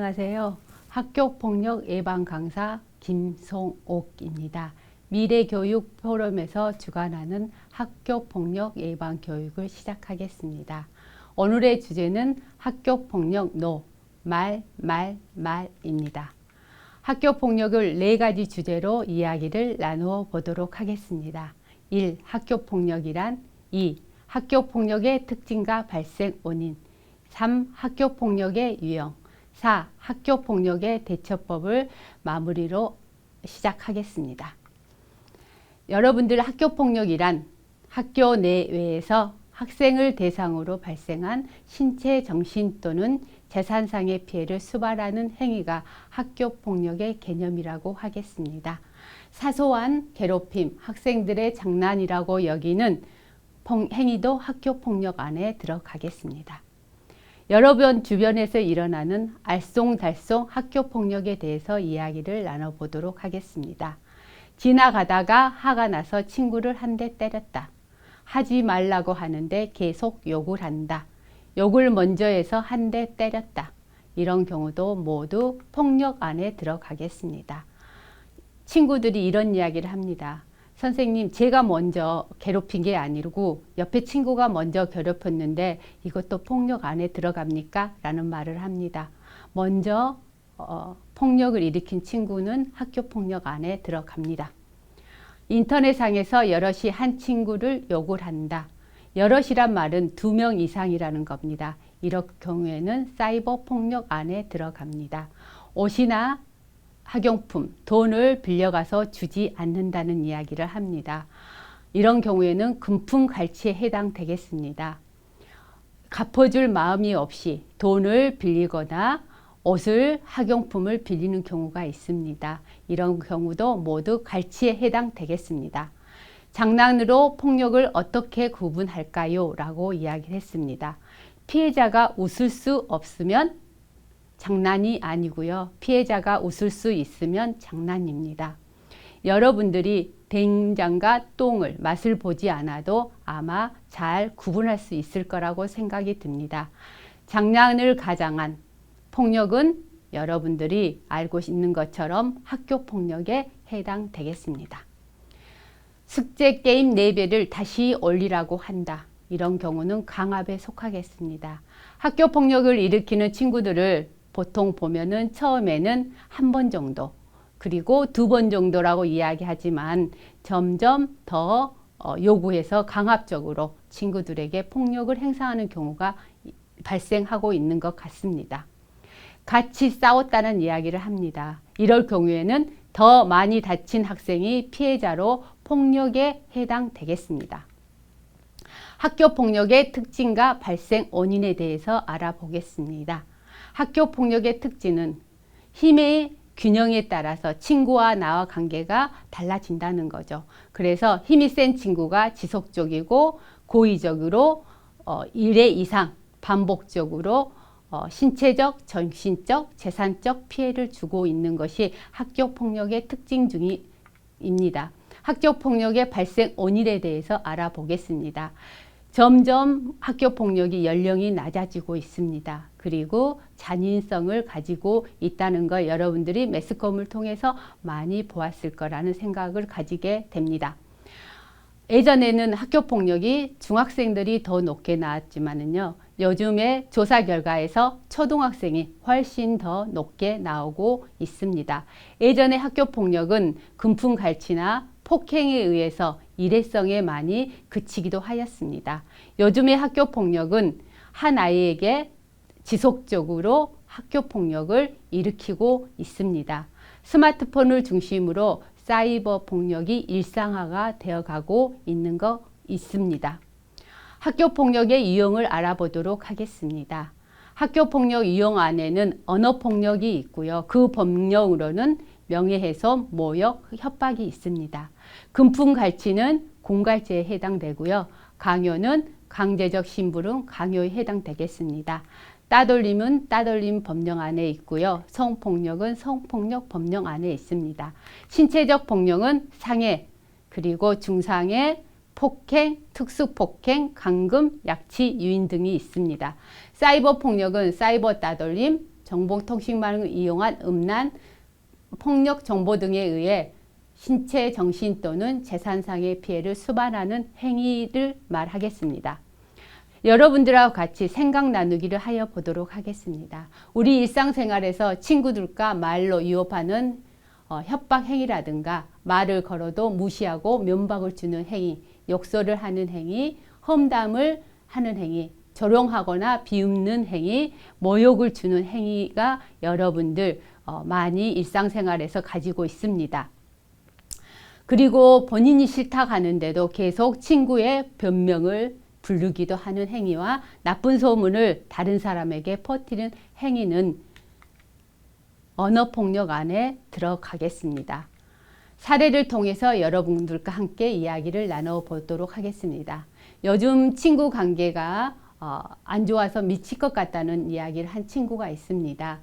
안녕하세요. 학교폭력 예방 강사 김송옥입니다. 미래교육 포럼에서 주관하는 학교폭력 예방 교육을 시작하겠습니다. 오늘의 주제는 학교폭력 NO, 말입니다. 학교폭력을 4가지 주제로 이야기를 나누어 보도록 하겠습니다. 1. 학교폭력이란 2. 학교폭력의 특징과 발생 원인 3. 학교폭력의 유형 4. 학교폭력의 대처법을 마무리로 시작하겠습니다. 여러분들 학교폭력이란 학교 내외에서 학생을 대상으로 발생한 신체, 정신 또는 재산상의 피해를 수발하는 행위가 학교폭력의 개념이라고 하겠습니다. 사소한 괴롭힘, 학생들의 장난이라고 여기는 행위도 학교폭력 안에 들어가겠습니다. 여러분 주변에서 일어나는 알쏭달쏭 학교폭력에 대해서 이야기를 나눠보도록 하겠습니다. 지나가다가 화가 나서 친구를 한 대 때렸다. 하지 말라고 하는데 계속 욕을 한다. 욕을 먼저 해서 한 대 때렸다. 이런 경우도 모두 폭력 안에 들어가겠습니다. 친구들이 이런 이야기를 합니다. 선생님, 제가 먼저 괴롭힌 게 아니고 옆에 친구가 먼저 괴롭혔는데 이것도 폭력 안에 들어갑니까? 라는 말을 합니다. 먼저 폭력을 일으킨 친구는 학교폭력 안에 들어갑니다. 인터넷상에서 여럿이 한 친구를 욕을 한다. 여럿이란 말은 2명 이상이라는 겁니다. 이런 경우에는 사이버 폭력 안에 들어갑니다. 옷이나 학용품, 돈을 빌려가서 주지 않는다는 이야기를 합니다. 이런 경우에는 금품갈취에 해당되겠습니다. 갚아줄 마음이 없이 돈을 빌리거나 옷을, 학용품을 빌리는 경우가 있습니다. 이런 경우도 모두 갈취에 해당되겠습니다. 장난으로 폭력을 어떻게 구분할까요? 라고 이야기를 했습니다. 피해자가 웃을 수 없으면 장난이 아니고요. 피해자가 웃을 수 있으면 장난입니다. 여러분들이 된장과 똥을 맛을 보지 않아도 아마 잘 구분할 수 있을 거라고 생각이 듭니다. 장난을 가장한 폭력은 여러분들이 알고 있는 것처럼 학교폭력에 해당되겠습니다. 숙제 게임 4배를 다시 올리라고 한다. 이런 경우는 강압에 속하겠습니다. 학교폭력을 일으키는 친구들을 보통 보면은 처음에는 1번 정도, 그리고 2번 정도라고 이야기하지만 점점 더 요구해서 강압적으로 친구들에게 폭력을 행사하는 경우가 발생하고 있는 것 같습니다. 같이 싸웠다는 이야기를 합니다. 이럴 경우에는 더 많이 다친 학생이 피해자로 폭력에 해당되겠습니다. 학교폭력의 특징과 발생 원인에 대해서 알아보겠습니다. 학교폭력의 특징은 힘의 균형에 따라서 친구와 나와 관계가 달라진다는 거죠. 그래서 힘이 센 친구가 지속적이고 고의적으로 1회 이상 반복적으로 신체적, 정신적, 재산적 피해를 주고 있는 것이 학교폭력의 특징 중입니다. 학교폭력의 발생 원인에 대해서 알아보겠습니다. 점점 학교폭력이 연령이 낮아지고 있습니다. 그리고 잔인성을 가지고 있다는 걸 여러분들이 매스컴을 통해서 많이 보았을 거라는 생각을 가지게 됩니다. 예전에는 학교폭력이 중학생들이 더 높게 나왔지만은요, 요즘에 조사 결과에서 초등학생이 훨씬 더 높게 나오고 있습니다. 예전에 학교폭력은 금품갈취나 폭행에 의해서 일회성에 많이 그치기도 하였습니다. 요즘의 학교폭력은 한 아이에게 지속적으로 학교폭력을 일으키고 있습니다. 스마트폰을 중심으로 사이버 폭력이 일상화가 되어가고 있는 거 있습니다. 학교폭력의 유형을 알아보도록 하겠습니다. 학교폭력 유형 안에는 언어폭력이 있고요. 그 범령으로는 명예훼손, 모욕, 협박이 있습니다. 금품갈취는 공갈죄에 해당되고요. 강요는 강제적 심부름, 강요에 해당되겠습니다. 따돌림은 따돌림 법령 안에 있고요. 성폭력은 성폭력 법령 안에 있습니다. 신체적 폭력은 상해, 그리고 중상해, 폭행, 특수폭행, 감금, 약취, 유인 등이 있습니다. 사이버 폭력은 사이버 따돌림, 정보통신망을 이용한 음란, 폭력 정보 등에 의해 신체, 정신 또는 재산상의 피해를 수반하는 행위를 말하겠습니다. 여러분들하고 같이 생각 나누기를 하여 보도록 하겠습니다. 우리 일상생활에서 친구들과 말로 유혹하는 협박 행위라든가 말을 걸어도 무시하고 면박을 주는 행위, 욕설을 하는 행위, 험담을 하는 행위, 조롱하거나 비웃는 행위, 모욕을 주는 행위가 여러분들 많이 일상생활에서 가지고 있습니다. 그리고 본인이 싫다 하는데도 계속 친구의 변명을 부르기도 하는 행위와 나쁜 소문을 다른 사람에게 퍼뜨리는 행위는 언어폭력 안에 들어가겠습니다. 사례를 통해서 여러분들과 함께 이야기를 나눠보도록 하겠습니다. 요즘 친구 관계가 안 좋아서 미칠 것 같다는 이야기를 한 친구가 있습니다.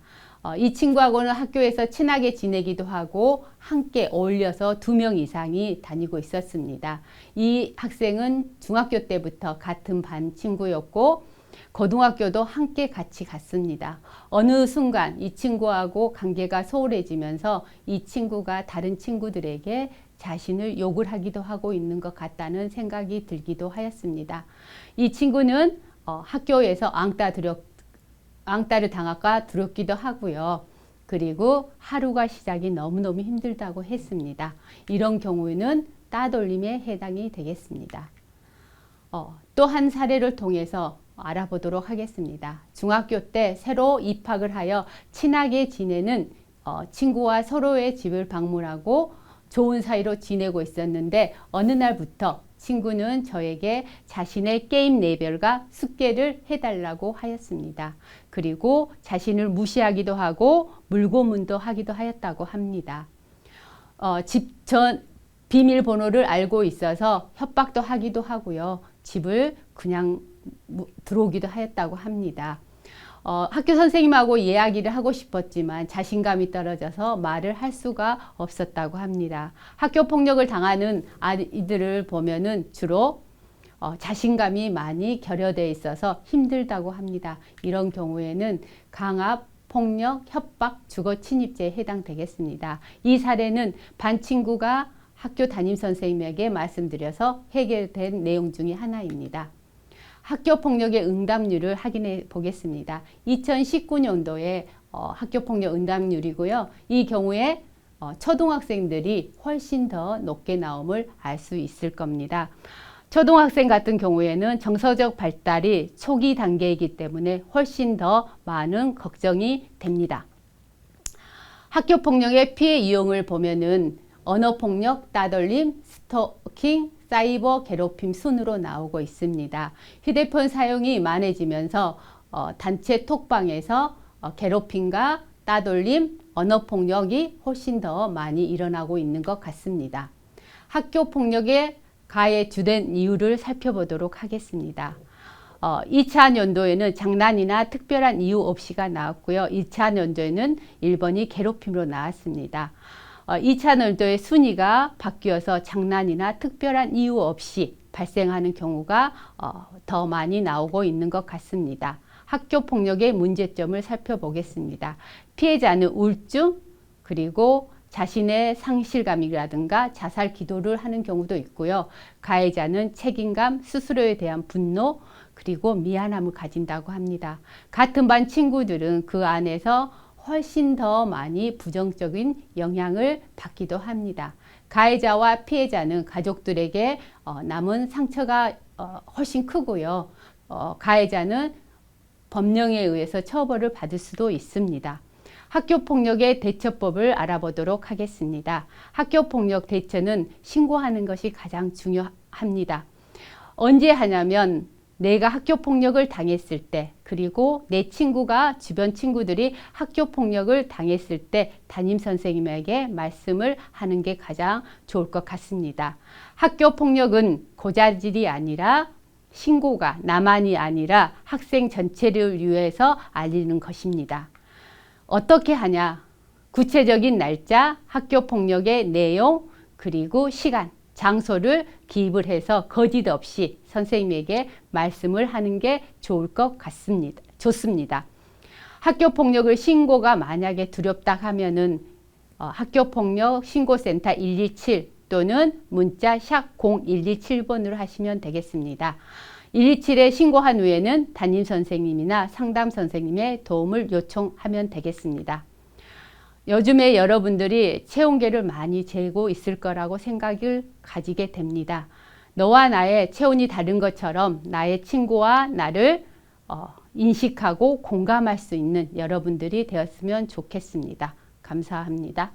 이 친구하고는 학교에서 친하게 지내기도 하고 함께 어울려서 2명 이상이 다니고 있었습니다. 이 학생은 중학교 때부터 같은 반 친구였고 고등학교도 함께 같이 갔습니다. 어느 순간 이 친구하고 관계가 소홀해지면서 이 친구가 다른 친구들에게 자신을 욕을 하기도 하고 있는 것 같다는 생각이 들기도 하였습니다. 이 친구는 학교에서 왕따를 당할까 두렵기도 하고요. 그리고 하루가 시작이 너무너무 힘들다고 했습니다. 이런 경우에는 따돌림에 해당이 되겠습니다. 또 한 사례를 통해서 알아보도록 하겠습니다. 중학교 때 새로 입학을 하여 친하게 지내는 친구와 서로의 집을 방문하고 좋은 사이로 지내고 있었는데 어느 날부터 친구는 저에게 자신의 게임 레벨과 숙제를 해달라고 하였습니다. 그리고 자신을 무시하기도 하고 물고문도 하기도 하였다고 합니다. 비밀번호를 알고 있어서 협박도 하기도 하고요. 집을 그냥 들어오기도 하였다고 합니다. 학교 선생님하고 이야기를 하고 싶었지만 자신감이 떨어져서 말을 할 수가 없었다고 합니다. 학교 폭력을 당하는 아이들을 보면은 주로 자신감이 많이 결여되어 있어서 힘들다고 합니다. 이런 경우에는 강압, 폭력, 협박, 주거 침입죄에 해당되겠습니다. 이 사례는 반 친구가 학교 담임 선생님에게 말씀드려서 해결된 내용 중에 하나입니다. 학교 폭력의 응답률을 확인해 보겠습니다. 2019년도에 학교 폭력 응답률이고요. 이 경우에 초등학생들이 훨씬 더 높게 나옴을 알 수 있을 겁니다. 초등학생 같은 경우에는 정서적 발달이 초기 단계이기 때문에 훨씬 더 많은 걱정이 됩니다. 학교 폭력의 피해 유형을 보면은 언어폭력, 따돌림, 스토킹, 사이버 괴롭힘 순으로 나오고 있습니다. 휴대폰 사용이 많아지면서 단체 톡방에서 괴롭힘과 따돌림, 언어폭력이 훨씬 더 많이 일어나고 있는 것 같습니다. 학교 폭력의 가해 주된 이유를 살펴보도록 하겠습니다. 2차 연도에는 장난이나 특별한 이유 없이가 나왔고요. 2차 연도에는 1번이 괴롭힘으로 나왔습니다. 2차 연도의 순위가 바뀌어서 장난이나 특별한 이유 없이 발생하는 경우가 더 많이 나오고 있는 것 같습니다. 학교 폭력의 문제점을 살펴보겠습니다. 피해자는 우울증, 그리고 자신의 상실감이라든가 자살 기도를 하는 경우도 있고요. 가해자는 책임감, 스스로에 대한 분노, 그리고 미안함을 가진다고 합니다. 같은 반 친구들은 그 안에서 훨씬 더 많이 부정적인 영향을 받기도 합니다. 가해자와 피해자는 가족들에게 남은 상처가 훨씬 크고요. 가해자는 법령에 의해서 처벌을 받을 수도 있습니다. 학교폭력의 대처법을 알아보도록 하겠습니다. 학교폭력 대처는 신고하는 것이 가장 중요합니다. 언제 하냐면 내가 학교폭력을 당했을 때, 그리고 내 친구가 주변 친구들이 학교폭력을 당했을 때 담임선생님에게 말씀을 하는 게 가장 좋을 것 같습니다. 학교폭력은 고자질이 아니라 신고가 나만이 아니라 학생 전체를 위해서 알리는 것입니다. 어떻게 하냐? 구체적인 날짜, 학교폭력의 내용, 그리고 시간, 장소를 기입을 해서 거짓 없이 선생님에게 말씀을 하는 게 좋을 것 같습니다. 좋습니다. 학교폭력을 신고가 만약에 두렵다 하면은 학교폭력 신고센터 127 또는 문자 샵 0127번으로 하시면 되겠습니다. 127에 신고한 후에는 담임선생님이나 상담선생님의 도움을 요청하면 되겠습니다. 요즘에 여러분들이 체온계를 많이 재고 있을 거라고 생각을 가지게 됩니다. 너와 나의 체온이 다른 것처럼 나의 친구와 나를 인식하고 공감할 수 있는 여러분들이 되었으면 좋겠습니다. 감사합니다.